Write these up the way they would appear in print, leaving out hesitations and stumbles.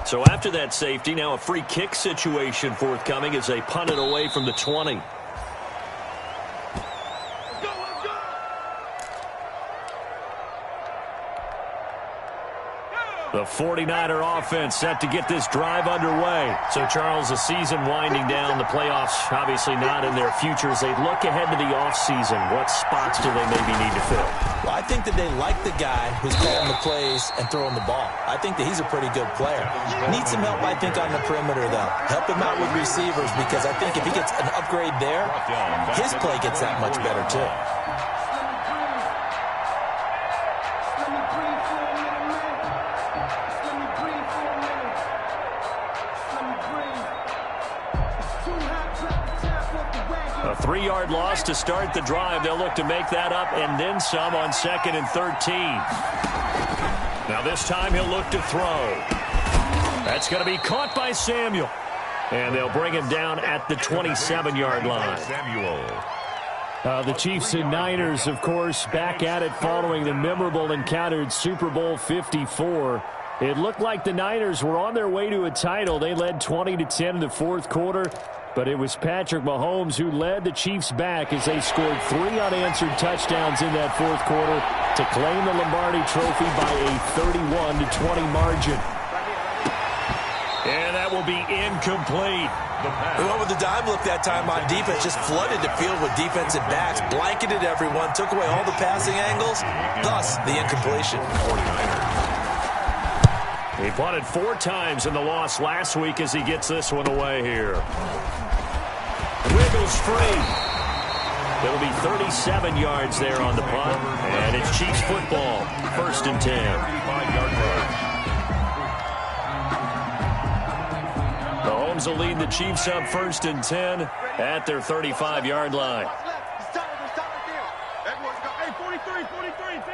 So after that safety, now a free kick situation forthcoming as they punt it away from the 20. The 49er offense set to get this drive underway. So, Charles, the season winding down, the playoffs obviously not in their future. As they look ahead to the offseason, what spots do they maybe need to fill? Well, I think that they like the guy who's calling the plays and throwing the ball. I think that he's a pretty good player. Needs some help, I think, on the perimeter, though. Help him out with receivers, because I think if he gets an upgrade there, his play gets that much better, too. A 3-yard loss to start the drive. They'll look to make that up and then some on 2nd and 13. Now this time he'll look to throw. That's going to be caught by Samuel. And they'll bring him down at the 27-yard line. The Chiefs and Niners, of course, back at it following the memorable encounter in Super Bowl 54. It looked like the Niners were on their way to a title. They led 20-10 in the fourth quarter. But it was Patrick Mahomes who led the Chiefs back as they scored 3 unanswered touchdowns in that fourth quarter to claim the Lombardi Trophy by a 31-20 margin. And that will be incomplete. We went with the dime look that time on defense, just flooded the field with defensive backs, blanketed everyone, took away all the passing angles, thus the incompletion. He punted 4 times in the loss last week as he gets this one away here. Wiggles free. It'll be 37 yards there on the punt. And it's Chiefs football. 1st and 10. Mahomes will lead the Chiefs up 1st and 10 at their 35-yard line. Hey, 43, 15.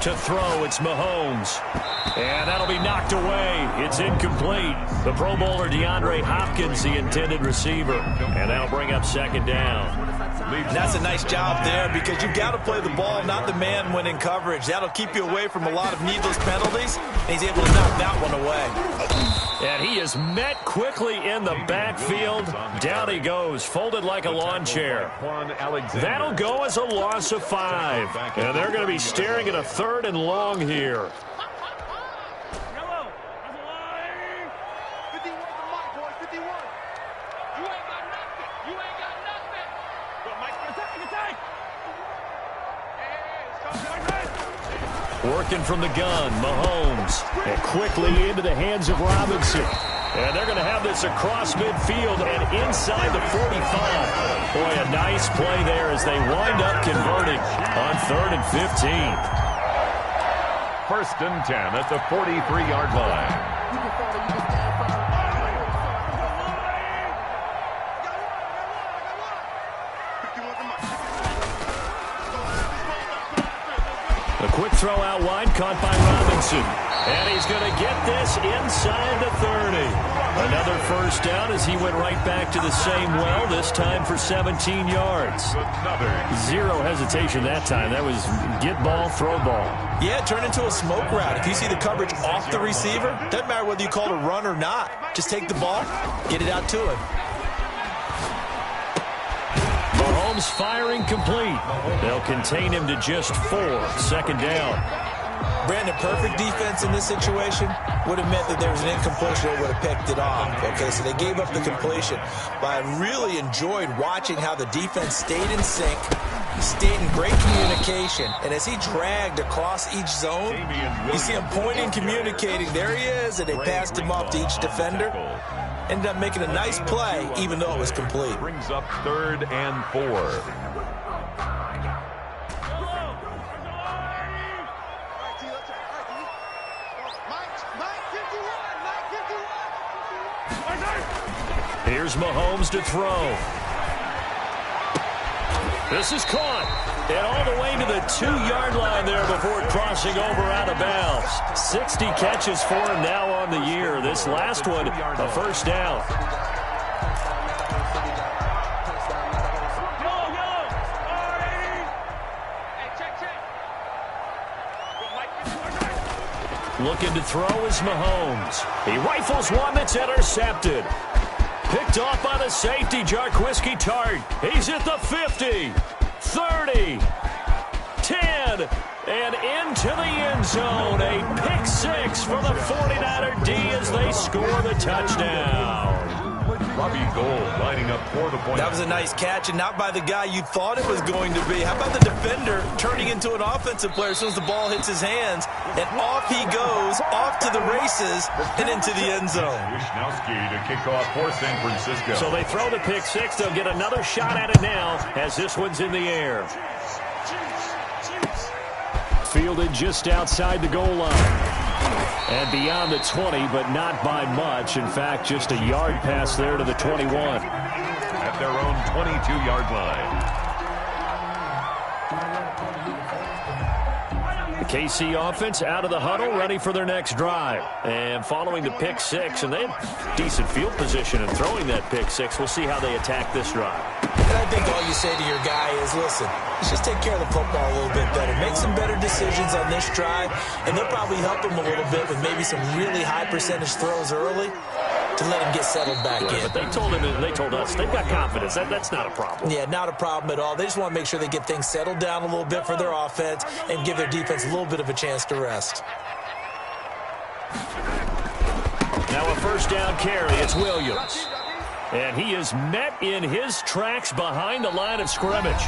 To throw, it's Mahomes. And that'll be knocked away. It's incomplete. The Pro Bowler DeAndre Hopkins, the intended receiver. And that'll bring up 2nd down. And that's a nice job there, because you've got to play the ball, not the man when in coverage. That'll keep you away from a lot of needless penalties. And he's able to knock that one away. And he is met quickly in the backfield. Down he goes, folded like a lawn chair. That'll go as a loss of 5. And they're going to be staring at a 3rd and long here. Working from the gun, Mahomes. And quickly into the hands of Robinson. And they're going to have this across midfield and inside the 45. Boy, a nice play there as they wind up converting on 3rd and 15. 1st and 10 at the 43-yard line. A quick throw out wide, caught by Robinson. And he's going to get this inside the 30. Another 1st down as he went right back to the same well, this time for 17 yards. 0 hesitation that time. That was get ball, throw ball. Yeah, turn into a smoke route. If you see the coverage off the receiver, doesn't matter whether you call it a run or not. Just take the ball, get it out to him. Mahomes firing complete. They'll contain him to just 4. 2nd down. Brandon, perfect defense in this situation would have meant that there was an incompletion that would have picked it off. Okay, so they gave up the completion. But I really enjoyed watching how the defense stayed in sync, stayed in great communication. And as he dragged across each zone, you see him pointing, communicating. There he is, and they passed him off to each defender. Ended up making a nice play, even though it was complete. Brings up 3rd and 4. Here's Mahomes to throw. This is caught. And all the way to the 2-yard line there before crossing over out of bounds. 60 catches for him now on the year. This last one, a 1st down. Looking to throw is Mahomes. He rifles one that's intercepted. Picked off by the safety, Jarquiski Tart. He's at the 50, 30, 10, and into the end zone. A pick six for the 49er D as they score the touchdown. Robbie Gould lining up for the point. That was a nice catch, and not by the guy you thought it was going to be. How about the defender turning into an offensive player as soon as the ball hits his hands, and off he goes, off to the races, and into the end zone. Wisnowski to kick off for San Francisco. So they throw the pick six. They'll get another shot at it now as this one's in the air. Fielded just outside the goal line. And beyond the 20, but not by much. In fact, just a yard pass there to the 21. At their own 22-yard line. The KC offense out of the huddle, ready for their next drive. And following the pick six, and they have decent field position in throwing that pick six. We'll see how they attack this drive. And I think all you say to your guy is, listen, let's just take care of the football a little bit better. Make some better decisions on this drive, and they'll probably help him a little bit with maybe some really high percentage throws early to let him get settled back in. But they told him, and they told us, they've got confidence. That's not a problem. Yeah, not a problem at all. They just want to make sure they get things settled down a little bit for their offense and give their defense a little bit of a chance to rest. Now a first down carry. It's Williams. And he is met in his tracks behind the line of scrimmage.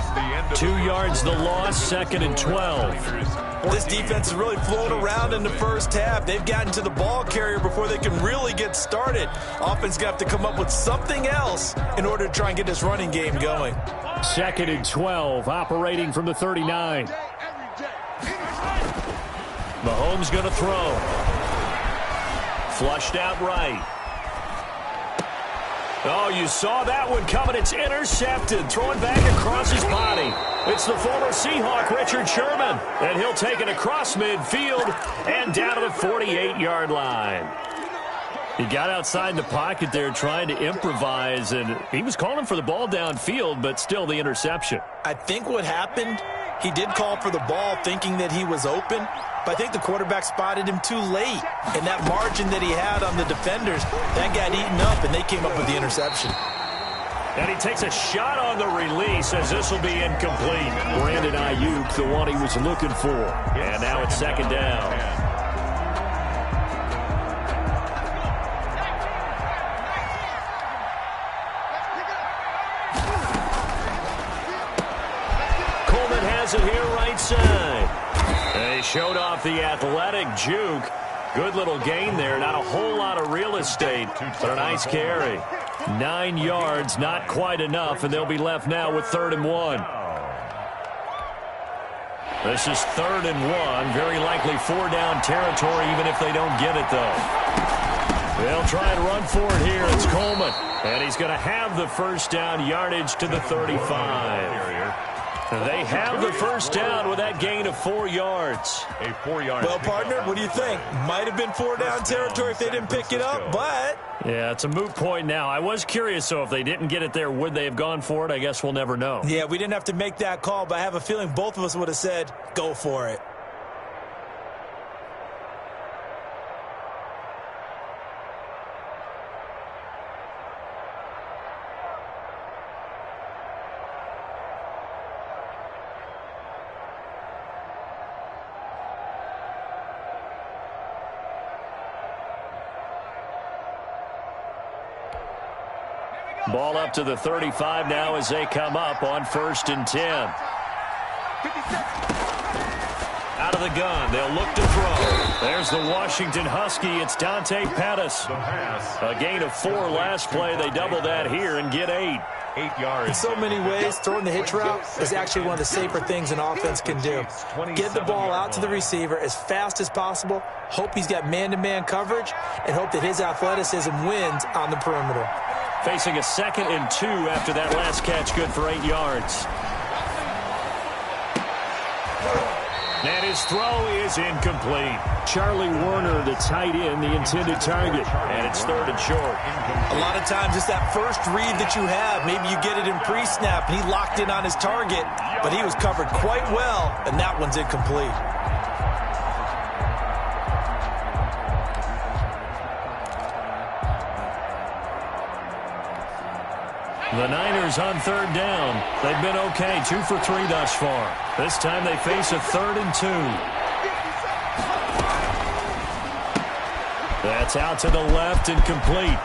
2 yards the loss, 2nd and 12. This defense is really flown around in the first half. They've gotten to the ball carrier before they can really get started. Offense going to have to come up with something else in order to try and get this running game going. 2nd and 12, operating from the 39. Mahomes going to throw. Flushed out right. Oh, you saw that one coming. It's intercepted. Throwing back across his body. It's the former Seahawk, Richard Sherman. And he'll take it across midfield and down to the 48-yard line. He got outside the pocket there trying to improvise, and he was calling for the ball downfield, but still the interception. I think what happened, he did call for the ball thinking that he was open, but I think the quarterback spotted him too late. And that margin that he had on the defenders, that got eaten up, and they came up with the interception. And he takes a shot on the release as this will be incomplete. Brandon Ayuk, the one he was looking for. And now it's 2nd down. Coleman has it here right side. And he showed off the athletic juke. Good little gain there. Not a whole lot of real estate, but a nice carry. 9 yards, not quite enough, and they'll be left now with 3rd and 1. This is 3rd and 1. Very likely 4-down territory, even if they don't get it, though. They'll try and run for it here. It's Coleman, and he's going to have the first down, yardage to the 35. They have the first down with that gain of 4 yards. A 4-yard. Well, partner, what do you think? Might have been 4-down territory if they didn't pick it up, but... Yeah, it's a moot point now. I was curious, so if they didn't get it there, would they have gone for it? I guess we'll never know. Yeah, we didn't have to make that call, but I have a feeling both of us would have said, go for it. Ball up to the 35 now as they come up on 1st and 10. Out of the gun. They'll look to throw. There's the Washington Husky. It's Dante Pettis. A gain of 4 last play. They double that here and get 8. 8 yards. In so many ways, throwing the hitch route is actually one of the safer things an offense can do. Get the ball out to the receiver as fast as possible, hope he's got man-to-man coverage, and hope that his athleticism wins on the perimeter. Facing a 2nd and 2 after that last catch, good for 8 yards. And his throw is incomplete. Charlie Warner, the tight end, the intended target. And it's 3rd and short. A lot of times it's that first read that you have. Maybe you get it in pre-snap, and he locked in on his target, but he was covered quite well, and that one's incomplete. The Niners on third down. They've been okay, 2 for 3 thus far. This time they face a 3rd and 2. That's out to the left and complete.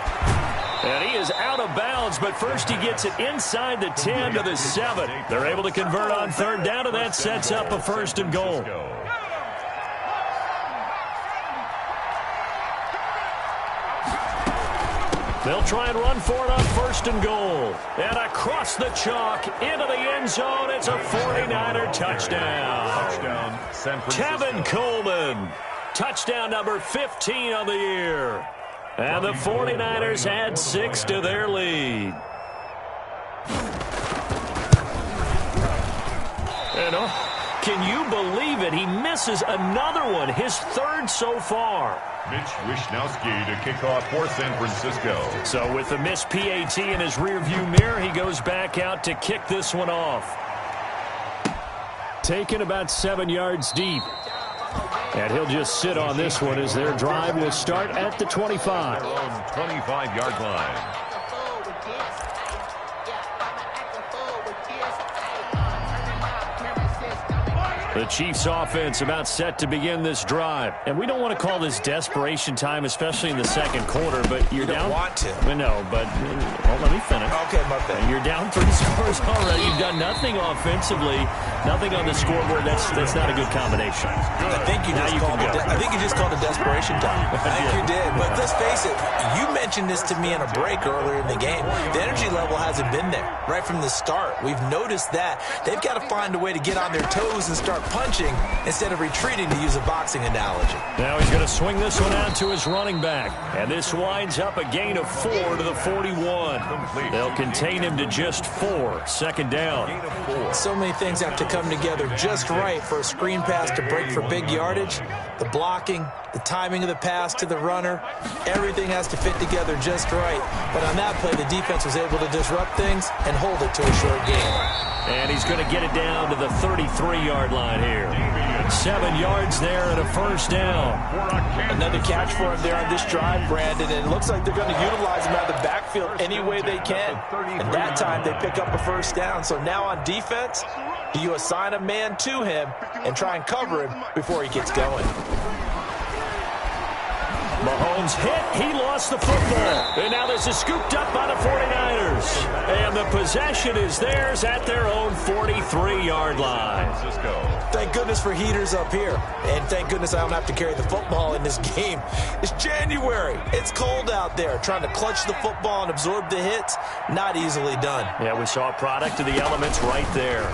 And he is out of bounds, but first he gets it inside the 10 to the 7. They're able to convert on third down, and that sets up a 1st and goal. They'll try and run for it on 1st and goal. And across the chalk into the end zone. It's a 49er touchdown. Tevin Coleman. Touchdown number 15 on the year. And the 49ers add 6 to their lead. And can you believe it? He misses another one, his 3rd so far. Mitch Wishnowski to kick off for San Francisco. So with the missed PAT in his rearview mirror, he goes back out to kick this one off. Taken about 7 yards deep. And he'll just sit on this one as their drive will start at the 25. Their own 25-yard line. The Chiefs offense about set to begin this drive. And we don't want to call this desperation time, especially in the second quarter, but you're down. You don't want to. No, but let me finish. Okay, my bad. You're down 3 scores already. You've done nothing offensively, nothing on the scoreboard. That's not a good combination. I think you just called it desperation time. I think you did. But let's face it, you mentioned this to me in a break earlier in the game. The energy level hasn't been there right from the start. We've noticed that. They've got to find a way to get on their toes and start punching instead of retreating, to use a boxing analogy. Now he's going to swing this one out to his running back. And this winds up a gain of 4 to the 41. They'll contain him to just 4. 2nd down. So many things have to come together just right for a screen pass to break for big yardage. The blocking, the timing of the pass to the runner, everything has to fit together just right. But on that play, the defense was able to disrupt things and hold it to a short game. And he's going to get it down to the 33-yard line here. 7 yards there and a 1st down. Another catch for him there on this drive, Brandon. And it looks like they're going to utilize him out of the backfield any way they can. And that time they pick up a 1st down. So now on defense, do you assign a man to him and try and cover him before he gets going? Mahomes hit. He lost the football. And now this is scooped up by the 49ers. And the possession is theirs at their own 43-yard line. Thank goodness for heaters up here. And thank goodness I don't have to carry the football in this game. It's January. It's cold out there. Trying to clutch the football and absorb the hits, not easily done. Yeah, we saw a product of the elements right there.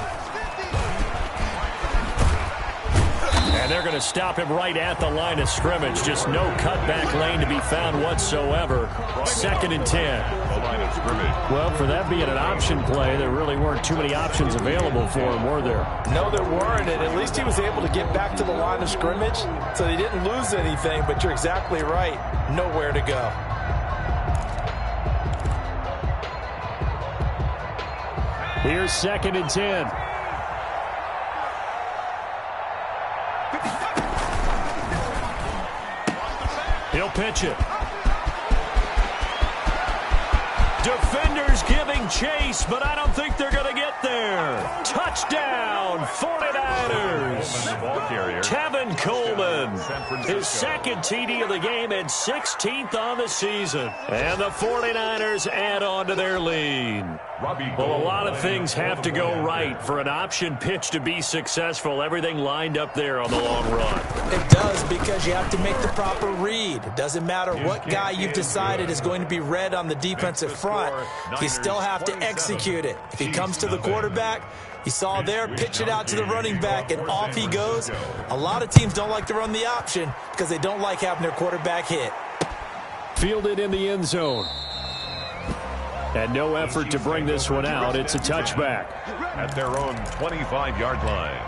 And they're going to stop him right at the line of scrimmage. Just no cutback lane to be found whatsoever. 2nd and 10. The line of scrimmage. Well, for that being an option play, there really weren't too many options available for him, were there? No, there weren't, and at least he was able to get back to the line of scrimmage, so they didn't lose anything, but you're exactly right. Nowhere to go. Here's 2nd and 10. He'll pitch it. Defenders giving chase, but I don't think they're going to get there. Touchdown, 49ers. Tevin Coleman, his 2nd TD of the game and 16th on the season. And the 49ers add on to their lead. Well, a lot of things have to go right for an option pitch to be successful. Everything lined up there on the long run. It does, because you have to make the proper read. It doesn't matter what guy you've decided is going to be read on the defensive front. You still have to execute it. If he comes to the quarterback, you saw there, pitch it out to the running back, and off he goes. A lot of teams don't like to run the option because they don't like having their quarterback hit. Fielded in the end zone. And no effort to bring this one out. It's a touchback. At their own 25-yard line.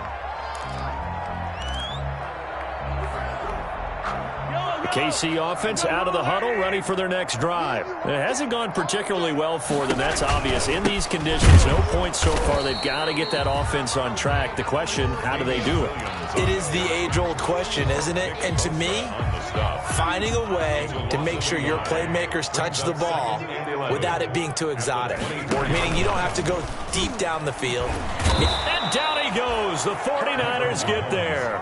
The KC offense out of the huddle, ready for their next drive. It hasn't gone particularly well for them. That's obvious. In these conditions, no points so far. They've got to get that offense on track. The question, how do they do it? It is the age-old question, isn't it? And to me, finding a way to make sure your playmakers touch the ball without it being too exotic. Meaning you don't have to go deep down the field. And down he goes. The 49ers get there.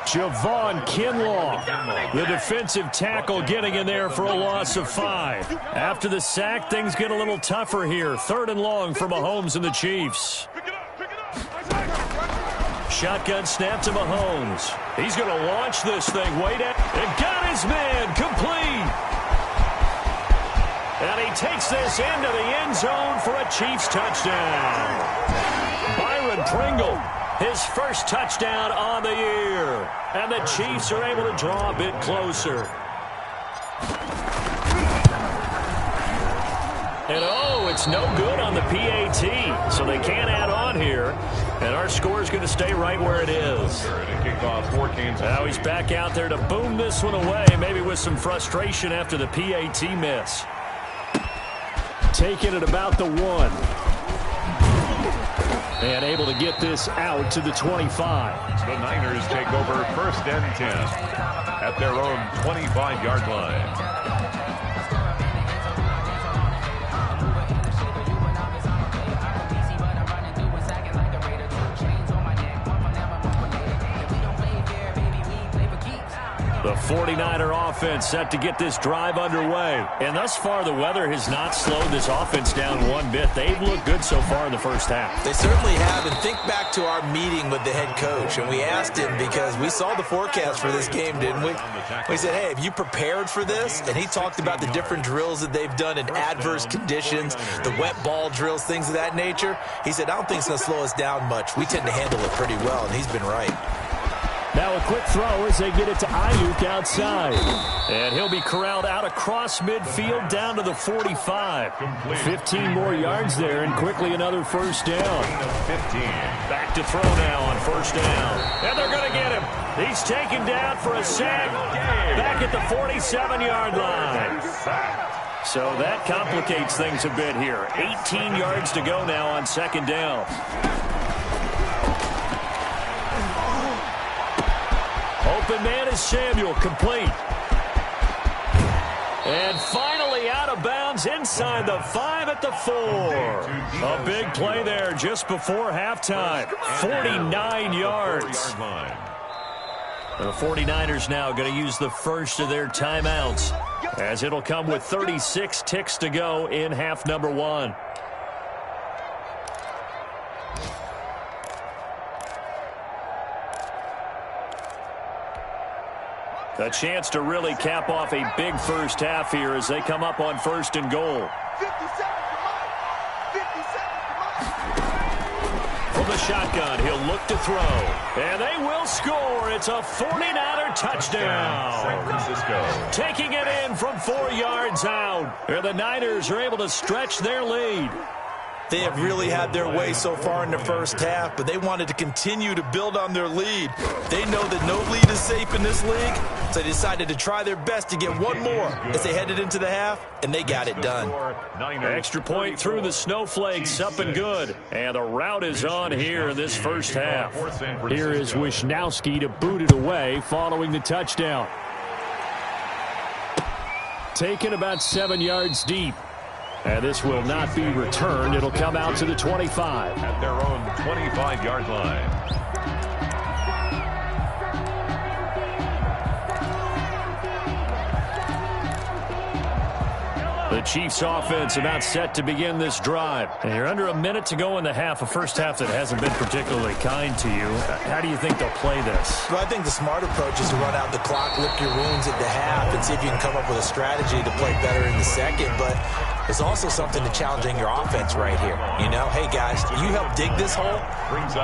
Javon Kinlaw, the defensive tackle, getting in there for a loss of 5. After the sack, things get a little tougher here. 3rd and long for Mahomes and the Chiefs. Shotgun snap to Mahomes. He's going to launch this thing way down. And got his man complete. And he takes this into the end zone for a Chiefs touchdown. Byron Pringle, his first touchdown on the year. And the Chiefs are able to draw a bit closer. And oh, it's no good on the PAT, so they can't add on here. And our score is going to stay right where it is. Now he's back out there to boom this one away, maybe with some frustration after the PAT miss. Taking it about the 1. And able to get this out to the 25. The Niners take over 1st and 10 at their own 25-yard line. The 49er offense set to get this drive underway. And thus far, the weather has not slowed this offense down one bit. They've looked good so far in the first half. They certainly have. And think back to our meeting with the head coach. And we asked him, because we saw the forecast for this game, didn't we? We said, hey, have you prepared for this? And he talked about the different drills that they've done in adverse conditions, the wet ball drills, things of that nature. He said, I don't think it's going to slow us down much. We tend to handle it pretty well, and he's been right. Now a quick throw as they get it to Ayuk outside. And he'll be corralled out across midfield down to the 45. 15 more yards there, and quickly another first down. 15. Back to throw now on first down. And they're going to get him. He's taken down for a sack back at the 47-yard line. So that complicates things a bit here. 18 yards to go now on 2nd down. Open man is Samuel, complete. And finally out of bounds inside the 5 at the 4. A big play there just before halftime. 49 yards. The 49ers now going to use the first of their timeouts, as it'll come with 36 ticks to go in half number 1. A chance to really cap off a big first half here as they come up on 1st and goal. From the shotgun, he'll look to throw. And they will score. It's a 49er touchdown. San Francisco. Taking it in from 4 yards out. And the Niners are able to stretch their lead. They have really had their way so far in the first half, but they wanted to continue to build on their lead. They know that no lead is safe in this league, so they decided to try their best to get one more as they headed into the half, and they got it done. Extra point through the snowflakes, up and good. And the route is on here in this first half. Here is Wisnowski to boot it away following the touchdown. Taken about 7 yards deep. And this will not be returned. It'll come out to the 25. At their own 25-yard line. The Chiefs offense about set to begin this drive. And you're under a minute to go in the half, a first half that hasn't been particularly kind to you. How do you think they'll play this? Well, I think the smart approach is to run out the clock, lick your wounds at the half, and see if you can come up with a strategy to play better in the second. But there's also something to challenging your offense right here. You know, hey, guys, you help dig this hole.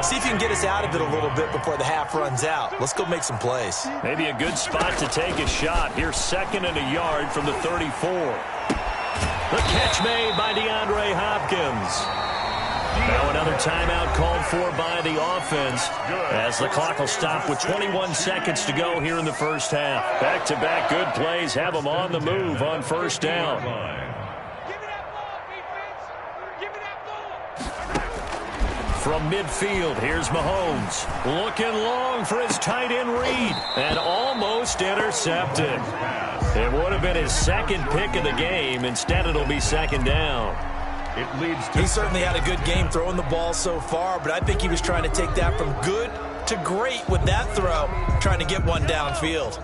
See if you can get us out of it a little bit before the half runs out. Let's go make some plays. Maybe a good spot to take a shot. Here's 2nd and a yard from the 34. The catch made by DeAndre Hopkins. Now another timeout called for by the offense as the clock will stop with 21 seconds to go here in the first half. Back-to-back good plays have them on the move on first down. From midfield, here's Mahomes. Looking long for his tight end read. And almost intercepted. It would have been his second pick of the game. Instead, it'll be second down. He certainly had a good game throwing the ball so far, but I think he was trying to take that from good to great with that throw, trying to get one downfield.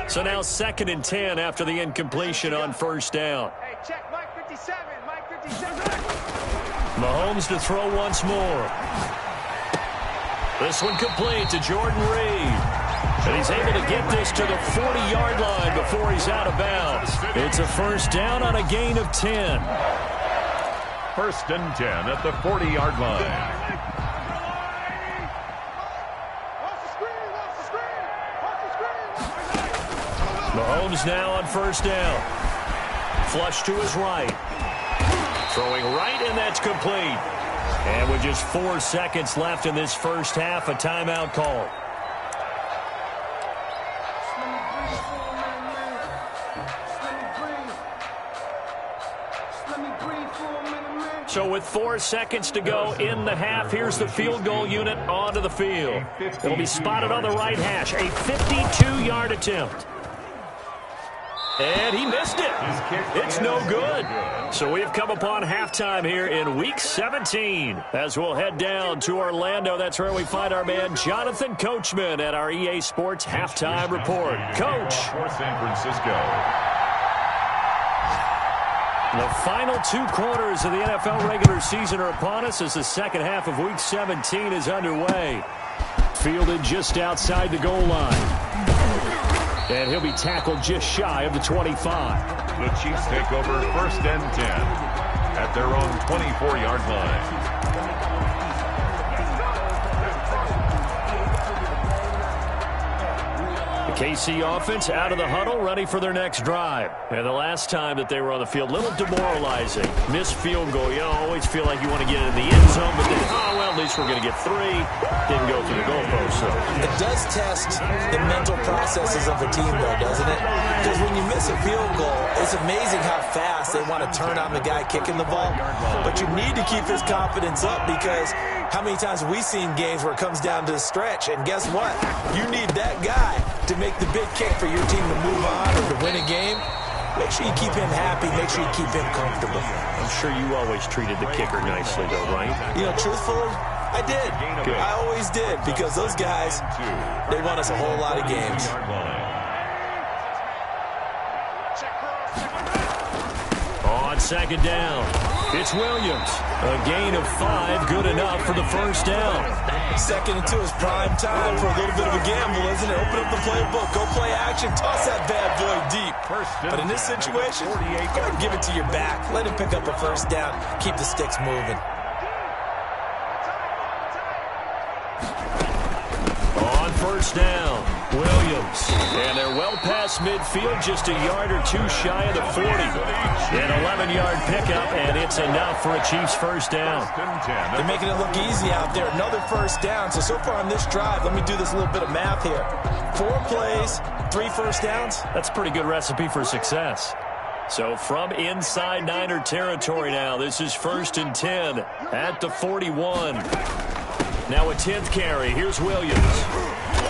So now 2nd and 10 after the incompletion on first down. Hey, check Mike 57. Mike 57. Mahomes to throw once more. This one complete to Jordan Reed. And he's able to get this to the 40-yard line before he's out of bounds. It's a first down on a gain of 10. 1st and 10 at the 40-yard line. Mahomes now on first down. Flush to his right. Throwing right, and that's complete. And with just 4 seconds left in this first half, a timeout call. So with 4 seconds to go in the half, here's the field goal unit onto the field. It'll be spotted on the right hash. A 52-yard attempt. And he missed it. It's no good. So we've come upon halftime here in Week 17. As we'll head down to Orlando, that's where we find our man Jonathan Coachman at our EA Sports Halftime Report. Coach. For San Francisco. The final 2 quarters of the NFL regular season are upon us as the second half of Week 17 is underway. Fielded just outside the goal line. And he'll be tackled just shy of the 25. The Chiefs take over 1st and 10 at their own 24-yard line. The KC offense out of the huddle, ready for their next drive. And the last time that they were on the field, a little demoralizing. Missed field goal. You always feel like you want to get in the end zone, but then, well, at least we're going to get 3. Didn't go through the goalpost, though. It does test the mental processes of a team, though, doesn't it? Because when you miss a field goal, it's amazing how fast they want to turn on the guy kicking the ball. But you need to keep his confidence up because how many times have we seen games where it comes down to the stretch? And guess what? You need that guy to make the big kick for your team to move on or to win a game. Make sure you keep him happy. Make sure you keep him comfortable. I'm sure you always treated the kicker nicely, though, right? You know, truthfully, I did. Good. I always did because those guys, they won us a whole lot of games. On second down, it's Williams. A gain of 5, good enough for the first down. 2nd and 2 is prime time for a little bit of a gamble, isn't it? Open up the playbook, go play action, toss that bad boy deep. But in this situation, go ahead and give it to your back. Let him pick up a first down. Keep the sticks moving. On first down, Williams. And they're well past midfield, just a yard or 2 shy of the 40. An 11-yard pickup, and it's enough for a Chiefs first down. They're making it look easy out there. Another first down. So far on this drive, let me do this little bit of math here. 4 plays, 3 first downs. That's a pretty good recipe for success. So from inside Niner territory now, this is 1st and 10 at the 41. Now a 10th carry. Here's Williams.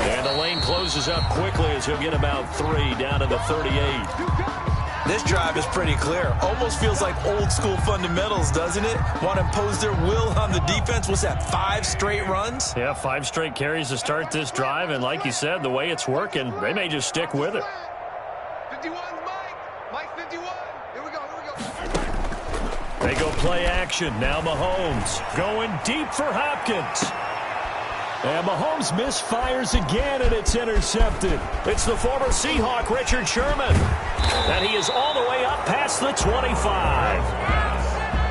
And the lane closes up quickly as he'll get about 3 down to the 38. This drive is pretty clear. Almost feels like old school fundamentals, doesn't it? Want to impose their will on the defense. What's that, 5 straight runs? Yeah, 5 straight carries to start this drive. And like you said, the way it's working, they may just stick with it. 51's Mike. Mike 51. Here we go. They go play action. Now Mahomes going deep for Hopkins. And Mahomes misfires again, and it's intercepted. It's the former Seahawk, Richard Sherman. And he is all the way up past the 25.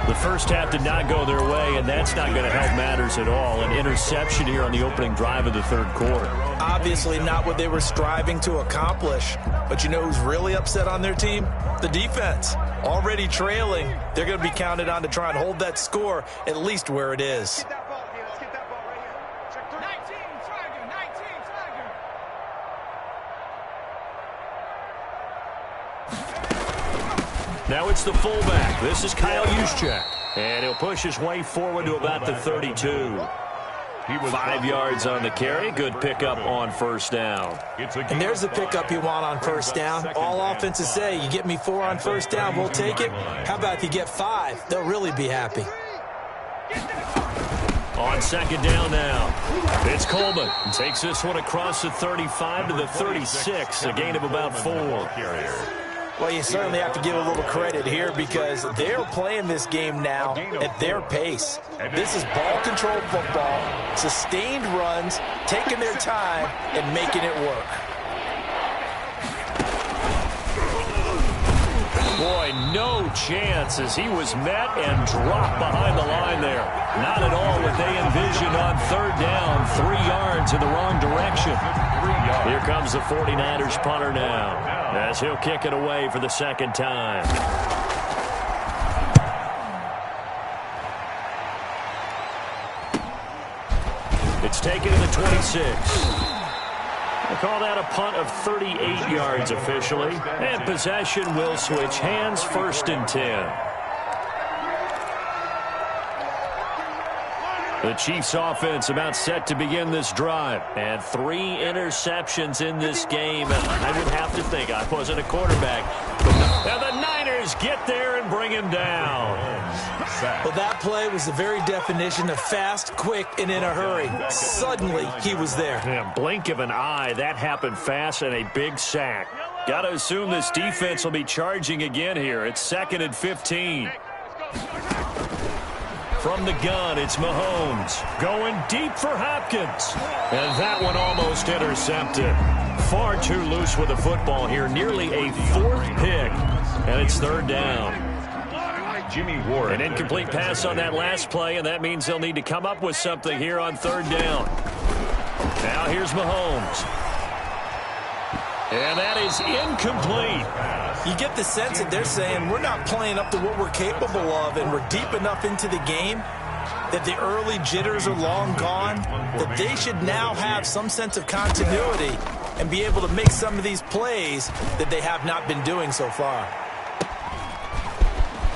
The first half did not go their way, and that's not going to help matters at all. An interception here on the opening drive of the third quarter. Obviously not what they were striving to accomplish. But you know who's really upset on their team? The defense. Already trailing. They're going to be counted on to try and hold that score at least where it is. Get that ball here. Let's get that ball right here. Check 19, Tiger, 19, Tiger. Now it's the fullback. This is Kyle Juszczyk. And he'll push his way forward to about the 32. 5 yards on the carry. Good pickup on first down. And there's the pickup you want on first down. All offenses say, you get me 4 on first down, we'll take it. How about if you get 5? They'll really be happy. On second down now, it's Coleman. Takes this one across the 35 to the 36, a gain of about 4. Well, you certainly have to give a little credit here because they're playing this game now at their pace. This is ball control football, sustained runs, taking their time, and making it work. Boy, no chance as he was met and dropped behind the line there. Not at all what they envisioned on third down. 3 yards in the wrong direction. Here comes the 49ers punter now as he'll kick it away for the second time. It's taken to the 26. They call that a punt of 38 yards officially. And possession will switch hands, 1st and 10. The Chiefs offense about set to begin this drive. And 3 interceptions in this game. And I would have to think, I wasn't a quarterback. And the Niners get there and bring him down. Well, that play was the very definition of fast, quick, and in a hurry. Suddenly, he was there. Yeah, blink of an eye, that happened fast and a big sack. Got to assume this defense will be charging again here. It's 2nd and 15. From the gun, it's Mahomes going deep for Hopkins. And that one almost intercepted. Far too loose with the football here. Nearly a 4th pick. And it's 3rd down. Jimmy Ward. An incomplete pass on that last play, and that means they'll need to come up with something here on 3rd down. Now here's Mahomes. And that is incomplete. You get the sense that they're saying we're not playing up to what we're capable of, and we're deep enough into the game that the early jitters are long gone, that they should now have some sense of continuity and be able to make some of these plays that they have not been doing so far.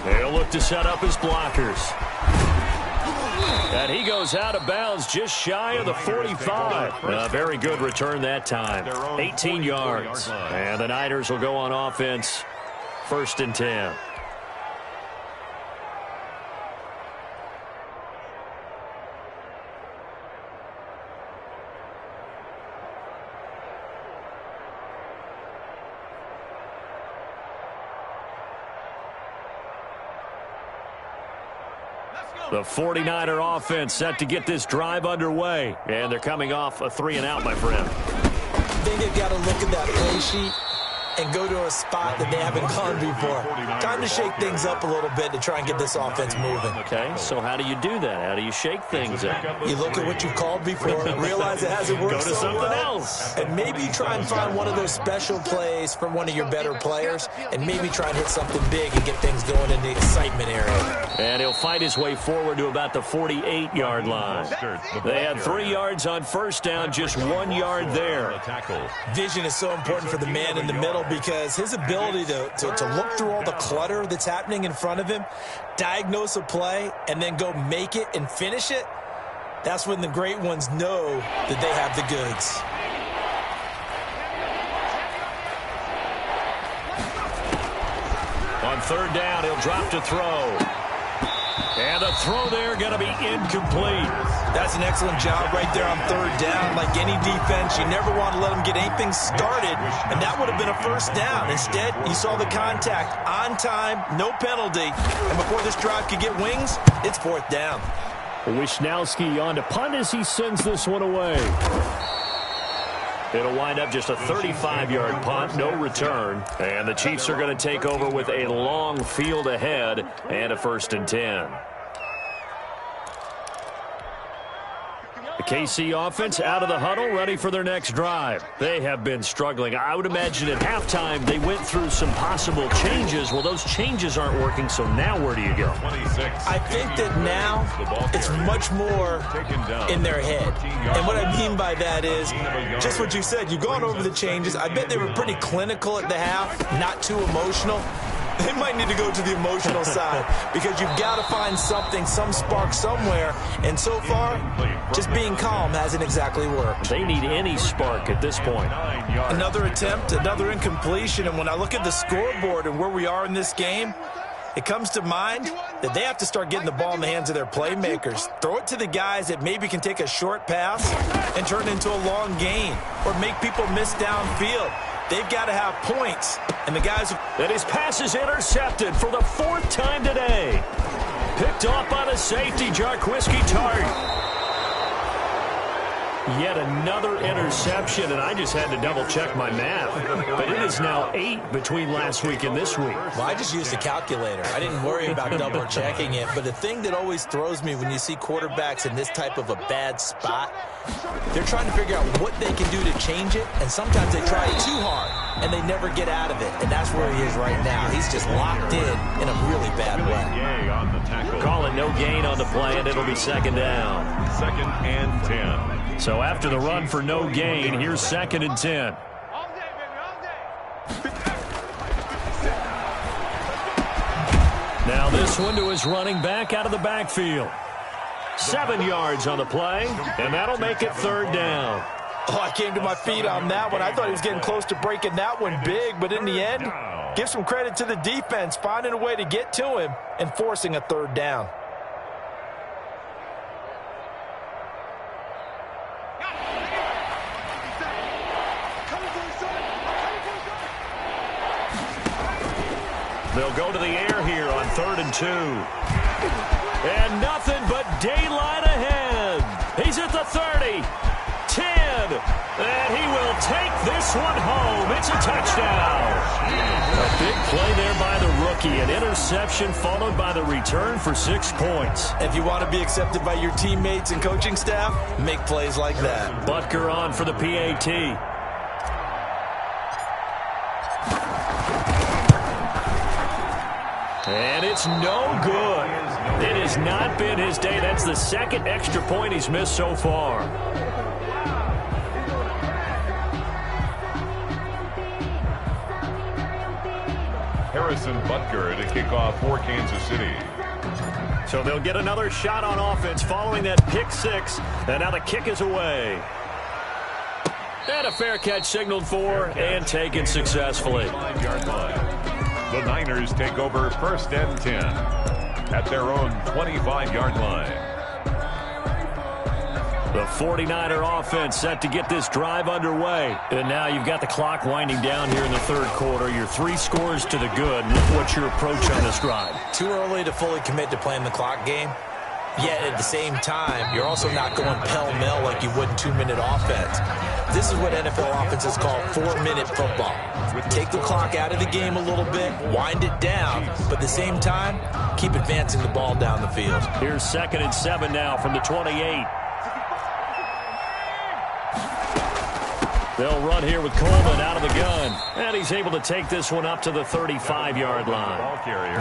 They'll look to set up his blockers. And he goes out of bounds just shy of the 45. A very good return that time. 18 yards. And the Niners will go on offense. 1st and 10. The 49er offense set to get this drive underway. And they're coming off a 3-and-out, my friend. I think they've got to look at that play sheet and go to a spot that they haven't gone before. Time to shake things up a little bit to try and get this offense moving. Okay, so how do you do that? How do you shake things up? You look at what you called before, realize it hasn't worked Go to so something well, else. and maybe try and find one of those special plays from one of your better players, and maybe try and hit something big and get things going in the excitement area. And he'll fight his way forward to about the 48-yard line. They had 3 yards on first down, just 1 yard there. Vision is so important for the man in the middle because his ability to look through all the clutter that's happening in front of him, diagnose a play, and then go make it and finish it, that's when the great ones know that they have the goods. On 3rd down, he'll drop to throw. And the throw there going to be incomplete. That's an excellent job right there on 3rd down. Like any defense, you never want to let them get anything started, and that would have been a 1st down. Instead, you saw the contact on time, no penalty, and before this drive could get wings, it's 4th down. Wishnowski on to punt as he sends this one away. It'll wind up just a 35-yard punt, no return. And the Chiefs are going to take over with a long field ahead and a 1st and 10. The KC offense out of the huddle, ready for their next drive. They have been struggling. I would imagine at halftime they went through some possible changes. Well, those changes aren't working, so now where do you go? I think that now it's much more in their head. And what I mean by that is just what you said. You've gone over the changes. I bet they were pretty clinical at the half, not too emotional. They might need to go to the emotional side because you've got to find something, some spark somewhere. And so far, just being calm hasn't exactly worked. They need any spark at this point. Another attempt, another incompletion. And when I look at the scoreboard and where we are in this game, it comes to mind that they have to start getting the ball in the hands of their playmakers. Throw it to the guys that maybe can take a short pass and turn it into a long gain or make people miss downfield. They've got to have points. And the guys... And his pass is intercepted for the 4th time today. Picked off by the safety, Jarquiski Tart. Yet another interception, and I just had to double-check my math. But it is now 8 between last week and this week. Well, I just used a calculator. I didn't worry about double-checking it. But the thing that always throws me when you see quarterbacks in this type of a bad spot, they're trying to figure out what they can do to change it, and sometimes they try it too hard, and they never get out of it. And that's where he is right now. He's just locked in a really bad way. Call it no gain on the play, and it'll be 2nd down. 2nd and 10. So after the run for no gain, here's 2nd and 10. Now this one to his running back out of the backfield. 7 yards on the play, and that'll make it 3rd down. Oh, I came to my feet on that one. I thought he was getting close to breaking that one big, but in the end, give some credit to the defense, finding a way to get to him and forcing a 3rd down. They'll go to the air here on 3rd and 2. And nothing but daylight ahead. He's at the 30, 10, and he will take this one home. It's a touchdown. A big play there by the rookie. An interception followed by the return for 6 points. If you want to be accepted by your teammates and coaching staff, make plays like that. Butker on for the PAT. And it's no good. It has not been his day. That's the 2nd extra point he's missed so far. Harrison Butker to kick off for Kansas City. So they'll get another shot on offense following that pick 6. And now the kick is away. And a fair catch signaled for and taken successfully. 5-yard line. The Niners take over 1st and 10 at their own 25-yard line. The 49er offense set to get this drive underway. And now you've got the clock winding down here in the 3rd quarter. You're 3 scores to the good. What's your approach on this drive? Too early to fully commit to playing the clock game. Yet at the same time, you're also not going pell-mell like you would in 2-minute offense. This is what NFL offenses call 4-minute football. Take the clock out of the game a little bit, wind it down, but at the same time, keep advancing the ball down the field. Here's 2nd and 7 now from the 28. They'll run here with Coleman out of the gun. And he's able to take this one up to the 35-yard line.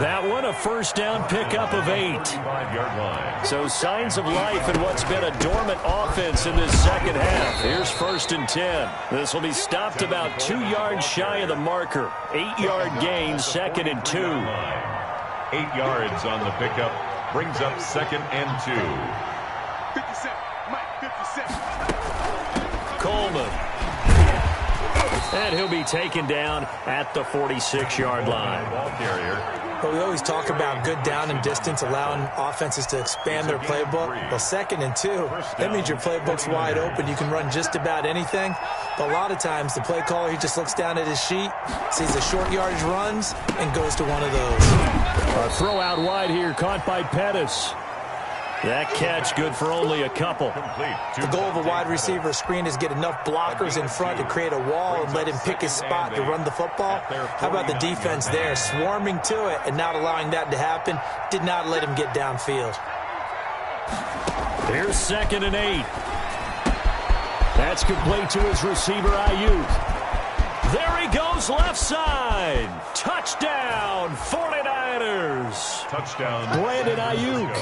That one, a 1st down pickup of 8. So signs of life in what's been a dormant offense in this 2nd half. Here's 1st and 10. This will be stopped about 2 yards shy of the marker. 8-yard gain, 2nd and 2. 8 yards on the pickup. Brings up 2nd and 2. 57, Mike, 57. Coleman. And he'll be taken down at the 46-yard line. Ball carrier. But we always talk about good down and distance, allowing offenses to expand their playbook. Well, 2nd and 2, that means your playbook's wide open. You can run just about anything. But a lot of times, the play caller, he just looks down at his sheet, sees the short yardage runs, and goes to one of those. A throw out wide here, caught by Pettis. That catch good for only a couple. The goal of a wide receiver screen is get enough blockers in front to create a wall and let him pick his spot to run the football. How about the defense there, swarming to it and not allowing that to happen? Did not let him get downfield. Here's 2nd and 8. That's complete to his receiver, Ayuk. There he goes, left side. Touchdown, 49ers. Touchdown. Brandon Ayuk,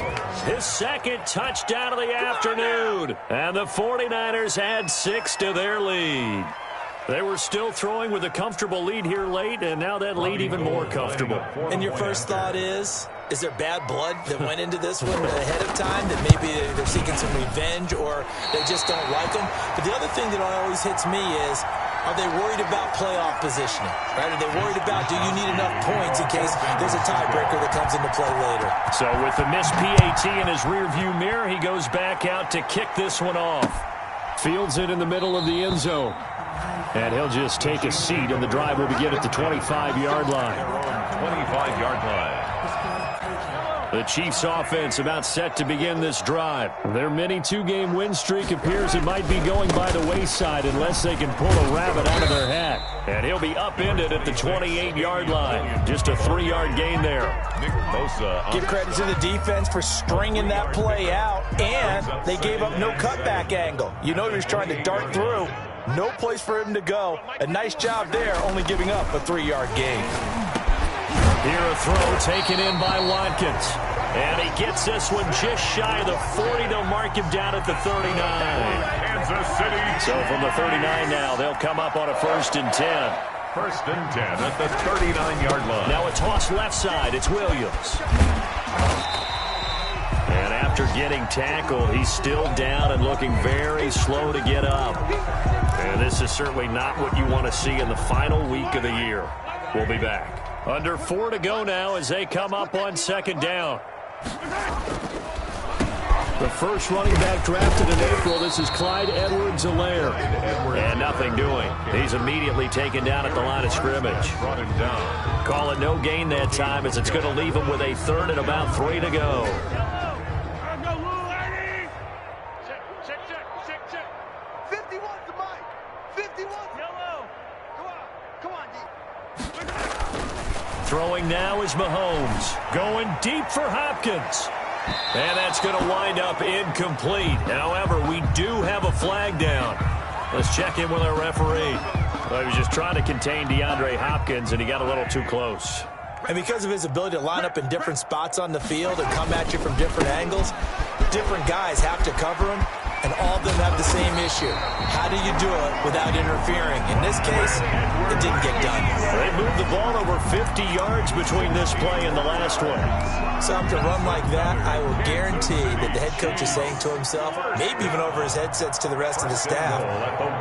his 2nd touchdown of the afternoon. And the 49ers add 6 to their lead. They were still throwing with a comfortable lead here late, and now that lead even more comfortable. And your first thought is there bad blood that went into this one ahead of time, that maybe they're seeking some revenge or they just don't like them? But the other thing that always hits me is, are they worried about playoff positioning? Right? Are they worried about, do you need enough points in case there's a tiebreaker that comes into play later? So with the missed PAT in his rearview mirror, he goes back out to kick this one off. Fields it in the middle of the end zone. And he'll just take a seat, and the drive will begin at the 25-yard line. 25-yard line. The Chiefs offense about set to begin this drive. Their mini 2-game win streak appears it might be going by the wayside unless they can pull a rabbit out of their hat. And he'll be upended at the 28-yard line. Just a 3-yard gain there. Give credit to the defense for stringing that play out, and they gave up no cutback angle. You know he was trying to dart through. No place for him to go. A nice job there, only giving up a 3-yard gain. Here a throw taken in by Watkins. And he gets this one just shy of the 40. They'll mark him down at the 39. Kansas City. So from the 39 now, they'll come up on a 1st and 10. 1st and 10 at the 39-yard line. Now a toss left side. It's Williams. And after getting tackled, he's still down and looking very slow to get up. And this is certainly not what you want to see in the final week of the year. We'll be back. Under 4 to go now as they come up on 2nd down. The first running back drafted in April. This is Clyde Edwards-Helaire. And nothing doing. He's immediately taken down at the line of scrimmage. Call it no gain that time as it's going to leave him with a 3rd and about 3 to go. Throwing now is Mahomes. Going deep for Hopkins. And that's going to wind up incomplete. However, we do have a flag down. Let's check in with our referee. Well, he was just trying to contain DeAndre Hopkins, and he got a little too close. And because of his ability to line up in different spots on the field and come at you from different angles, different guys have to cover him, and all of them have the same issue. How do you do it without interfering? In this case, it didn't get done. They moved the ball over 50 yards between this play and the last one. So after a run like that, I will guarantee that the head coach is saying to himself, maybe even over his headsets to the rest of the staff,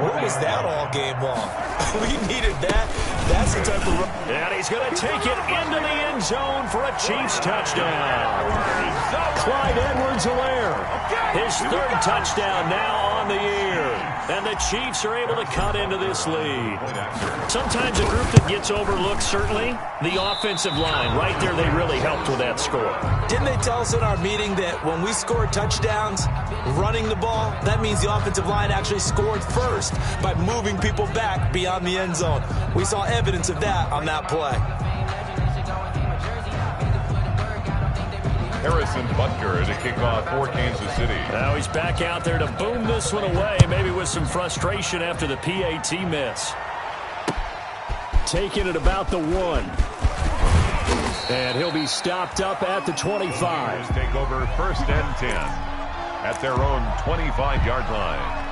what was that all game long? We needed that. That's the type of run. And he's going to take it into the end zone for a Chiefs touchdown. Clyde Edwards-Helaire, his 3rd touchdown now on the year. And the Chiefs are able to cut into this lead. Sometimes a group that gets overlooked, certainly, the offensive line. Right there, they really helped with that score. Didn't they tell us in our meeting that when we score touchdowns running the ball, that means the offensive line actually scored first by moving people back beyond the end zone? We saw evidence of that on that play. Harrison Butker to kick off for Kansas City. Now he's back out there to boom this one away, maybe with some frustration after the PAT miss. Taking it about the 1. And he'll be stopped up at the 25. Take over 1st and 10 at their own 25-yard line.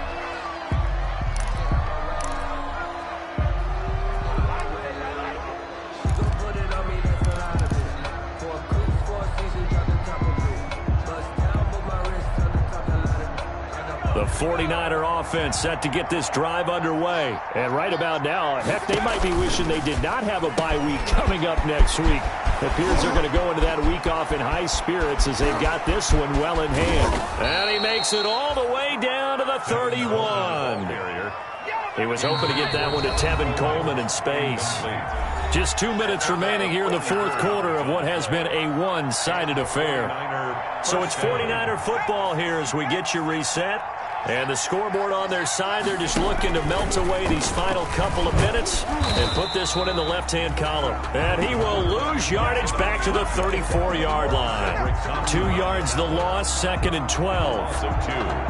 The 49er offense set to get this drive underway. And right about now, heck, they might be wishing they did not have a bye week coming up next week. It appears they're going to go into that week off in high spirits as they've got this one well in hand. And he makes it all the way down to the 31. He was hoping to get that one to Tevin Coleman in space. Just 2 minutes remaining here in the fourth quarter of what has been a one-sided affair. So it's 49er football here as we get you reset. And the scoreboard on their side, they're just looking to melt away these final couple of minutes and put this one in the left-hand column. And he will lose yardage back to the 34-yard line. 2 yards the loss, 2nd and 12.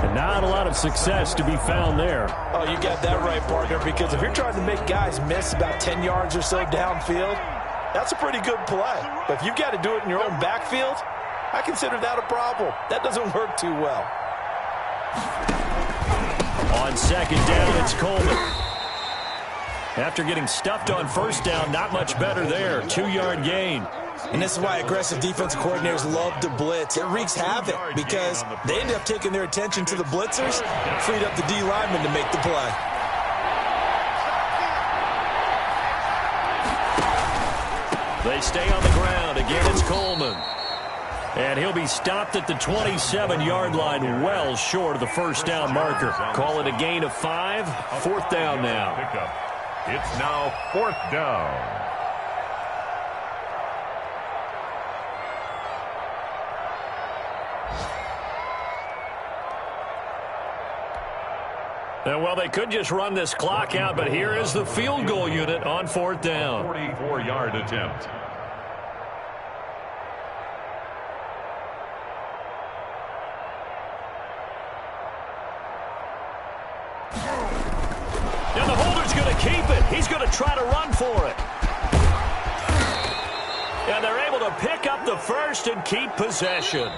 And not a lot of success to be found there. Oh, you got that right, partner, because if you're trying to make guys miss about 10 yards or so downfield, that's a pretty good play. But if you've got to do it in your own backfield, I consider that a problem. That doesn't work too well. On 2nd down, it's Coleman. After getting stuffed on 1st down, not much better there. 2-yard gain. And this is why aggressive defensive coordinators love to blitz. It wreaks havoc because they end up taking their attention to the blitzers, freed up the D lineman to make the play. They stay on the ground. Again, it's Coleman. And he'll be stopped at the 27-yard line, well short of the 1st down marker. Call it a gain of 5. 4th down now. It's now 4th down. And, well, they could just run this clock out, but here is the field goal unit on 4th down. 44-yard attempt. And the holder's going to keep it. He's going to try to run for it. And they're able to pick up the 1st and keep possession.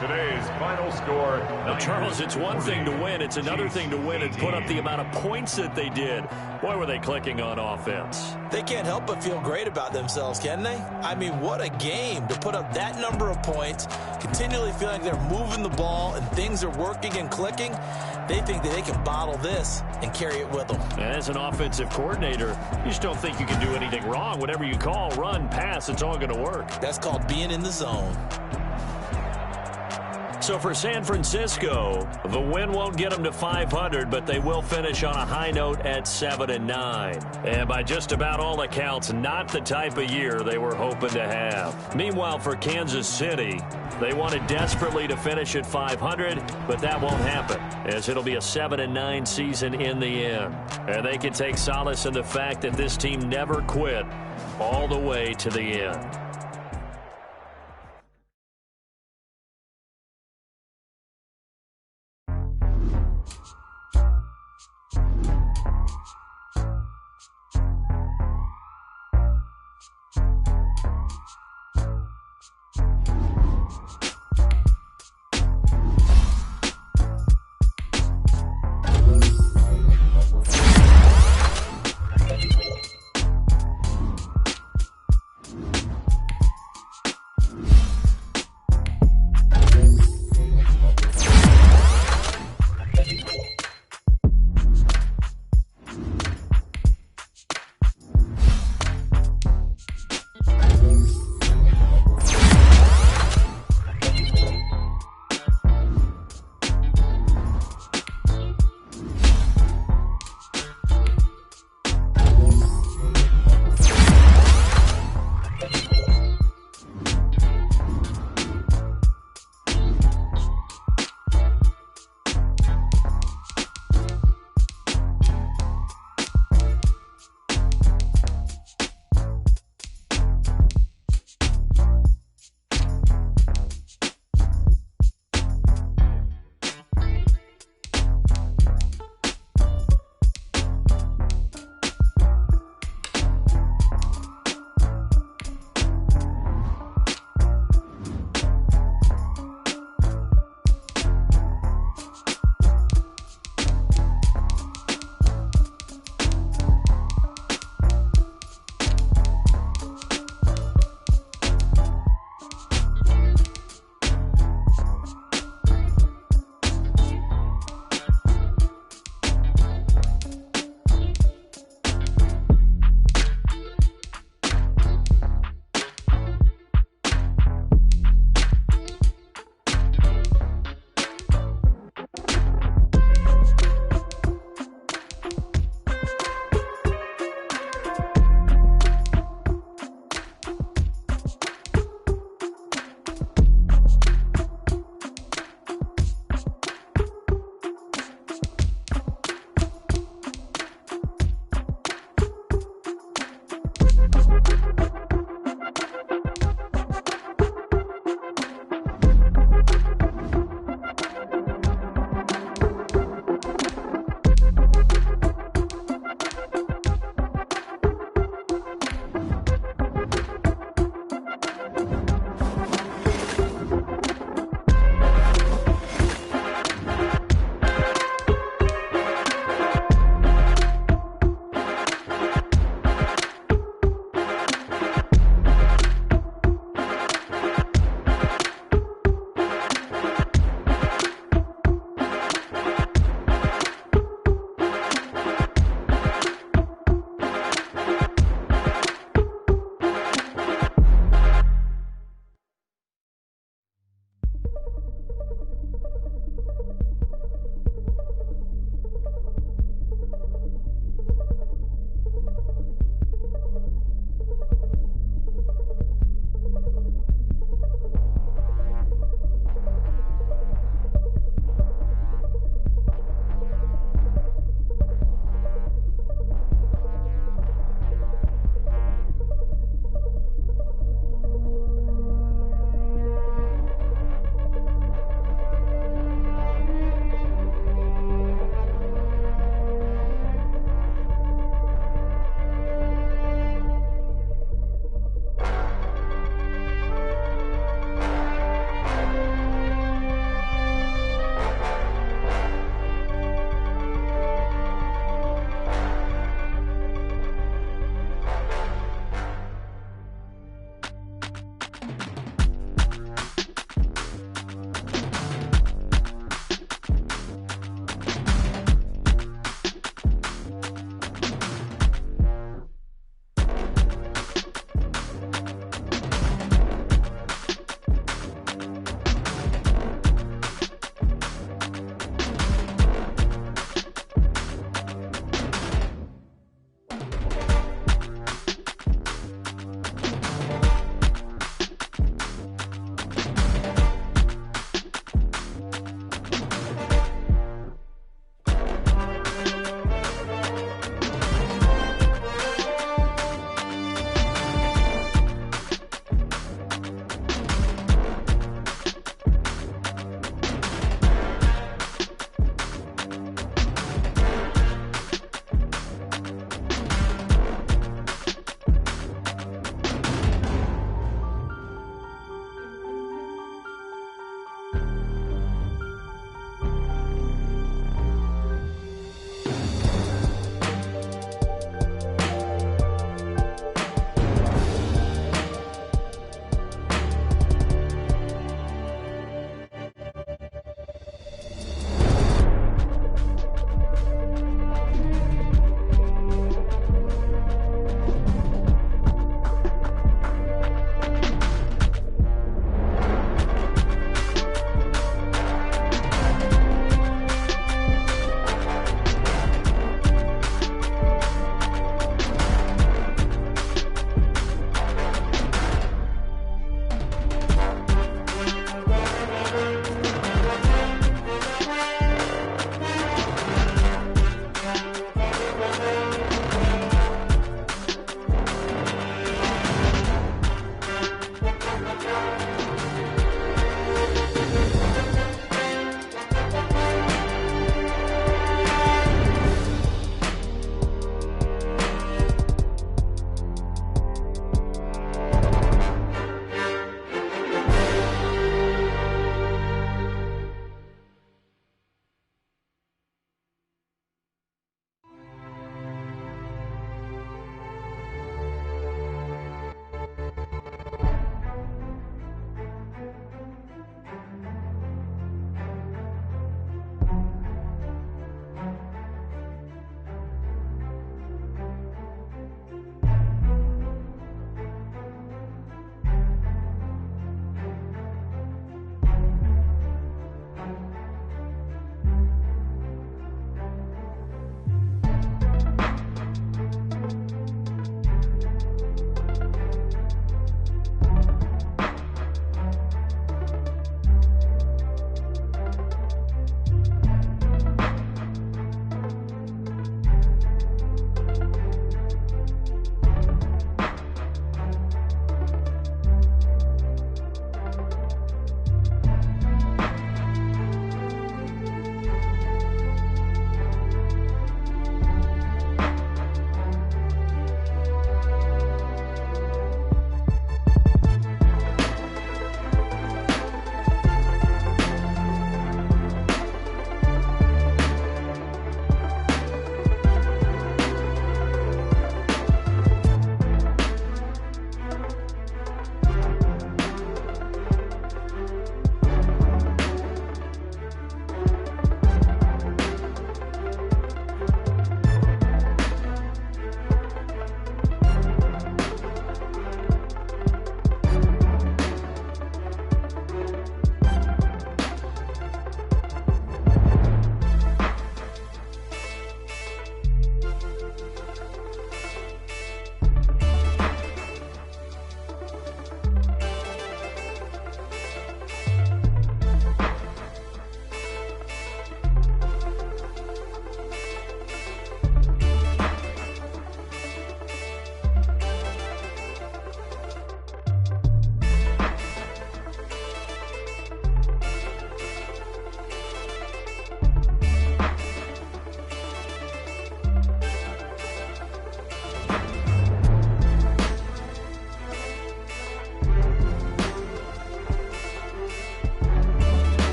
Today's final score. Now, Charles, it's one thing to win. It's another thing to win and put up the amount of points that they did. Boy, were they clicking on offense. They can't help but feel great about themselves, can they? I mean, what a game to put up that number of points, continually feeling they're moving the ball and things are working and clicking. They think that they can bottle this and carry it with them. And as an offensive coordinator, you just don't think you can do anything wrong. Whatever you call, run, pass, it's all going to work. That's called being in the zone. So for San Francisco, the win won't get them to 500, but they will finish on a high note at 7-9. And by just about all accounts, not the type of year they were hoping to have. Meanwhile, for Kansas City, they wanted desperately to finish at 500, but that won't happen, as it'll be a 7-9 season in the end. And they can take solace in the fact that this team never quit all the way to the end.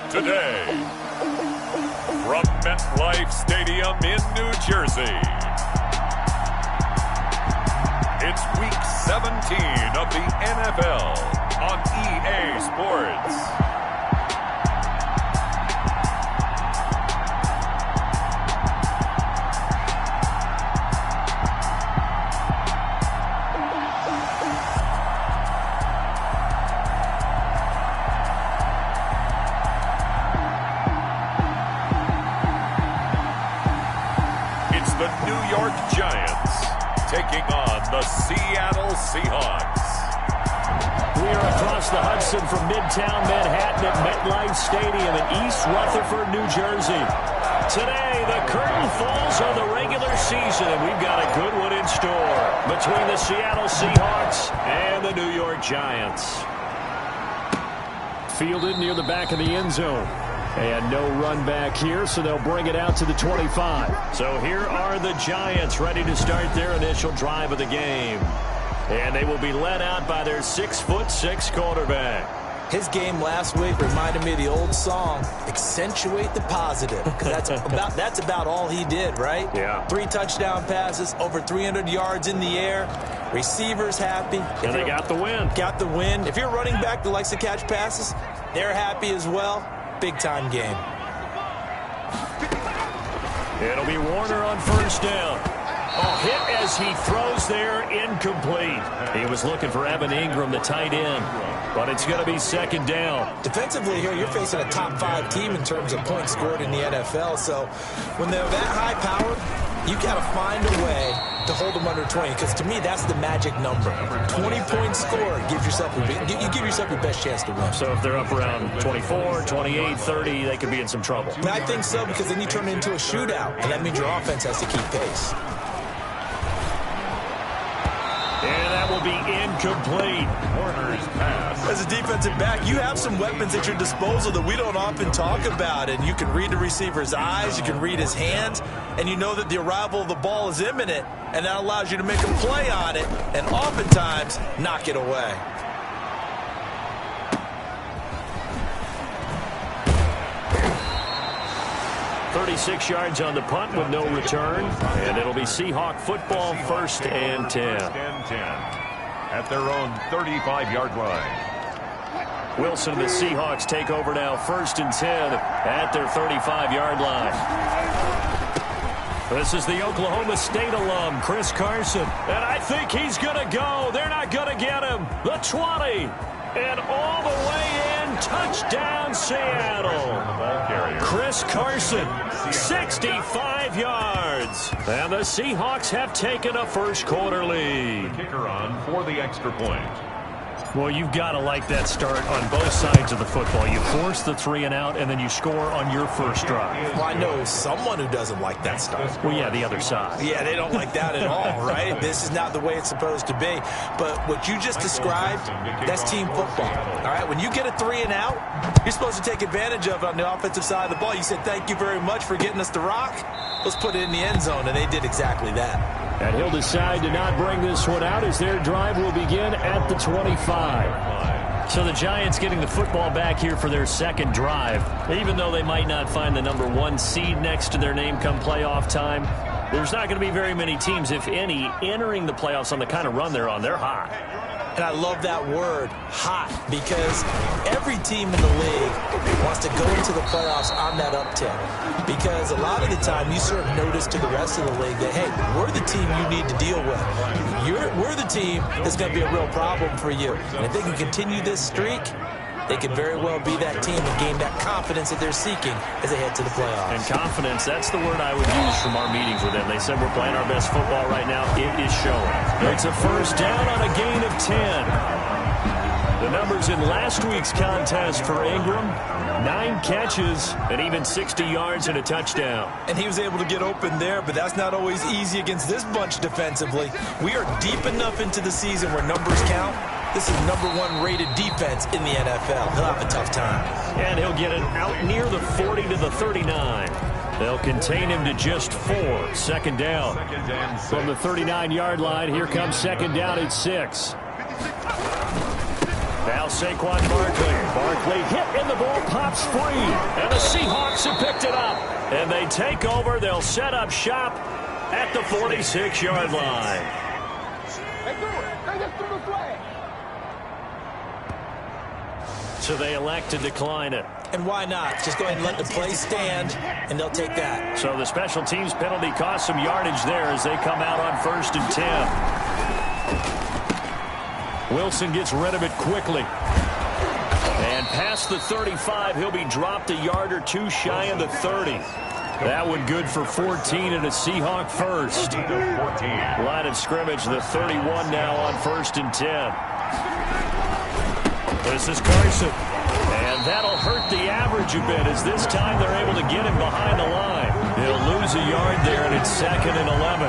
Today, from MetLife Stadium in New Jersey, it's Week 17 of the NFL on EA Sports. The New York Giants taking on the Seattle Seahawks. We are across the Hudson from Midtown Manhattan at MetLife Stadium in East Rutherford, New Jersey. Today, the curtain falls on the regular season, and we've got a good one in store between the Seattle Seahawks and the New York Giants. Fielded near the back of the end zone. And no run back here, so they'll bring it out to the 25. So here are the Giants ready to start their initial drive of the game. And they will be led out by their 6'6" quarterback. His game last week reminded me of the old song, accentuate the positive. Because that's about all he did, right? Yeah. 3 touchdown passes, over 300 yards in the air. Receivers happy. And they got the win. Got the win. If you're running back that likes to catch passes, they're happy as well. Big-time game. It'll be Warner on first down. Hit as he throws there, incomplete. He was looking for Evan Ingram, the tight end, but it's going to be second down. Defensively here, you're facing a top 5 team in terms of points scored in the NFL, so when they're that high powered, you got to find a way to hold them under 20, because to me, that's the magic number. 20 points scored, you give yourself your best chance to win. So if they're up around 24, 28, 30, they could be in some trouble. I think so, because then you turn it into a shootout, and that means your offense has to keep pace. And that will be incomplete. Warner's pass. As a defensive back, you have some weapons at your disposal that we don't often talk about. And you can read the receiver's eyes, you can read his hands, and you know that the arrival of the ball is imminent, and that allows you to make a play on it and oftentimes knock it away. .36 yards on the punt with no return. And it'll be Seahawk football, first and 10. At their own 35-yard line. Wilson and the Seahawks take over now, first and 10 at their 35-yard line. This is the Oklahoma State alum, Chris Carson. And I think he's going to go. They're not going to get him. The 20. And all the way in, touchdown Seattle. Chris Carson, 65 yards. And the Seahawks have taken a first quarter lead. Kicker on for the extra point. Well, you've got to like that start on both sides of the football. You force the 3 and out, and then you score on your first drive. Well, I know someone who doesn't like that start. Well, yeah, the other side. Yeah, they don't like that at all, right? This is not the way it's supposed to be. But what you just described, that's team football. All right, when you get a 3 and out, you're supposed to take advantage of it on the offensive side of the ball. You said, thank you very much for getting us the rock. Let's put it in the end zone, and they did exactly that. And he'll decide to not bring this one out as their drive will begin at the 25. So the Giants getting the football back here for their second drive. Even though they might not find the number 1 seed next to their name come playoff time, there's not going to be very many teams, if any, entering the playoffs on the kind of run they're on. They're hot. And I love that word, hot, because every team in the league wants to go into the playoffs on that uptick. Because a lot of the time you serve notice to the rest of the league that, hey, we're the team you need to deal with. We're the team that's going to be a real problem for you. And if they can continue this streak, they could very well be that team and gain that confidence that they're seeking as they head to the playoffs. And confidence, that's the word I would use from our meetings with them. They said we're playing our best football right now. It is showing. It's a first down on a gain of 10. The numbers in last week's contest for Ingram, 9 catches and even 60 yards and a touchdown. And he was able to get open there, but that's not always easy against this bunch defensively. We are deep enough into the season where numbers count. This is number 1 rated defense in the NFL. He'll have a tough time. And he'll get it out near the 40 to the 39. They'll contain him to just 4. Second down. From the 39-yard line, here comes second down at 6. Now Saquon Barkley hit and the ball pops free. And the Seahawks have picked it up. And they take over. They'll set up shop at the 46-yard line. So they elect to decline it. And why not? Just go ahead and let the play stand, and they'll take that. So the special teams penalty cost some yardage there as they come out on first and 10. Wilson gets rid of it quickly. And past the 35, he'll be dropped a yard or 2 shy of the 30. That one good for 14 and a Seahawk first. Line of scrimmage, the 31 now on first and 10. This is Carson. And that'll hurt the average a bit as this time they're able to get him behind the line. He'll lose a yard there, and it's second and 11.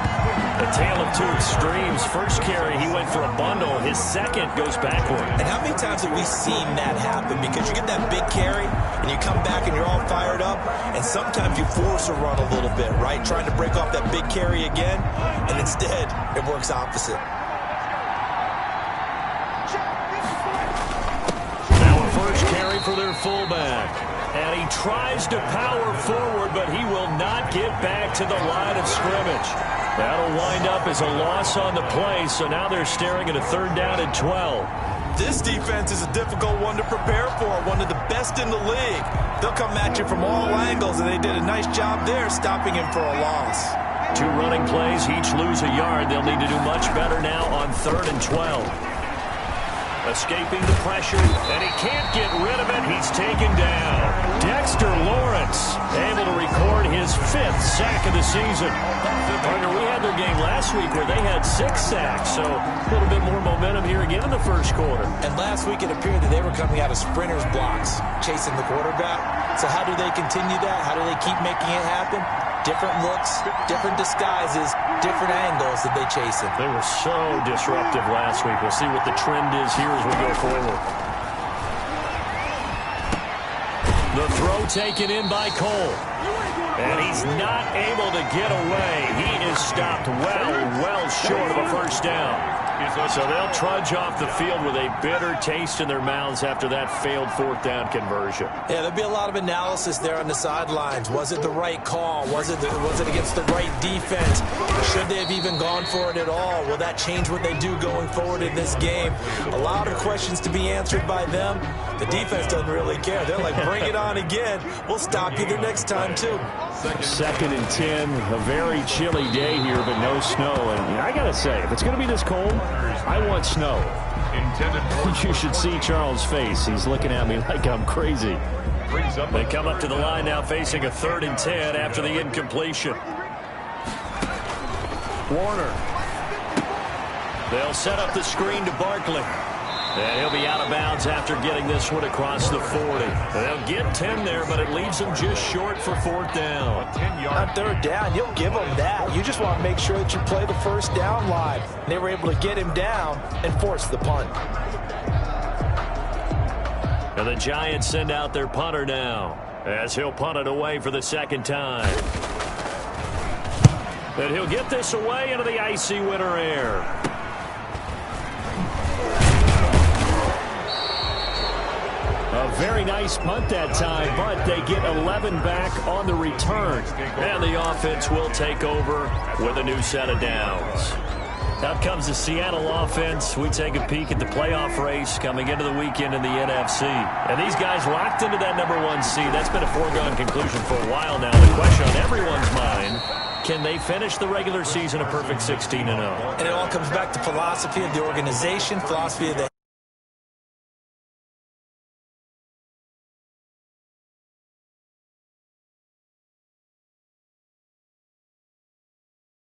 A tale of 2 extremes. First carry, he went for a bundle. His second goes backward. And how many times have we seen that happen? Because you get that big carry, and you come back and you're all fired up, and sometimes you force a run a little bit, right? Trying to break off that big carry again, and instead it works opposite. Now a first carry for their fullback. And he tries to power forward, but he will not get back to the line of scrimmage. That'll wind up as a loss on the play, so now they're staring at a 3rd down and 12. This defense is a difficult one to prepare for, one of the best in the league. They'll come at you from all angles, and they did a nice job there stopping him for a loss. 2 running plays, each lose a yard. They'll need to do much better now on 3rd and 12. Escaping the pressure, and he can't get rid of it. He's taken down. Dexter Lawrence able to record his 5th sack of the season. Partner, we had their game last week where they had 6 sacks, so a little bit more momentum here again in the first quarter. And last week it appeared that they were coming out of sprinters blocks, chasing the quarterback. So how do they continue that? How do they keep making it happen? Different looks, different disguises, different angles that they chase him. They were so disruptive last week. We'll see what the trend is here as we go forward. The throw taken in by Cole. And he's not able to get away. He is stopped well short of a first down. So they'll trudge off the field with a bitter taste in their mouths after that failed 4th down conversion. Yeah, there'll be a lot of analysis there on the sidelines. Was it the right call? Was it against the right defense? Should they have even gone for it at all? Will that change what they do going forward in this game? A lot of questions to be answered by them. The defense doesn't really care. They're like, bring it on again. We'll stop you the next time, too. 2nd and 10, a very chilly day here, but no snow. And I got to say, if it's going to be this cold, I want snow. You should see Charles' face. He's looking at me like I'm crazy. They come up to the line now facing a 3rd and 10 after the incompletion. Warner. They'll set up the screen to Barkley. And he'll be out of bounds after getting this one across the 40. They'll get 10 there, but it leaves them just short for 4th down. On 3rd down, you'll give them that. You just want to make sure that you play the first down line. They were able to get him down and force the punt. And the Giants send out their punter now, as he'll punt it away for the 2nd time. And he'll get this away into the icy winter air. A very nice punt that time, but they get 11 back on the return. And the offense will take over with a new set of downs. Out comes the Seattle offense. We take a peek at the playoff race coming into the weekend in the NFC. And these guys locked into that #1 seed. That's been a foregone conclusion for a while now. The question on everyone's mind, can they finish the regular season a perfect 16-0? And it all comes back to philosophy of the organization, philosophy of the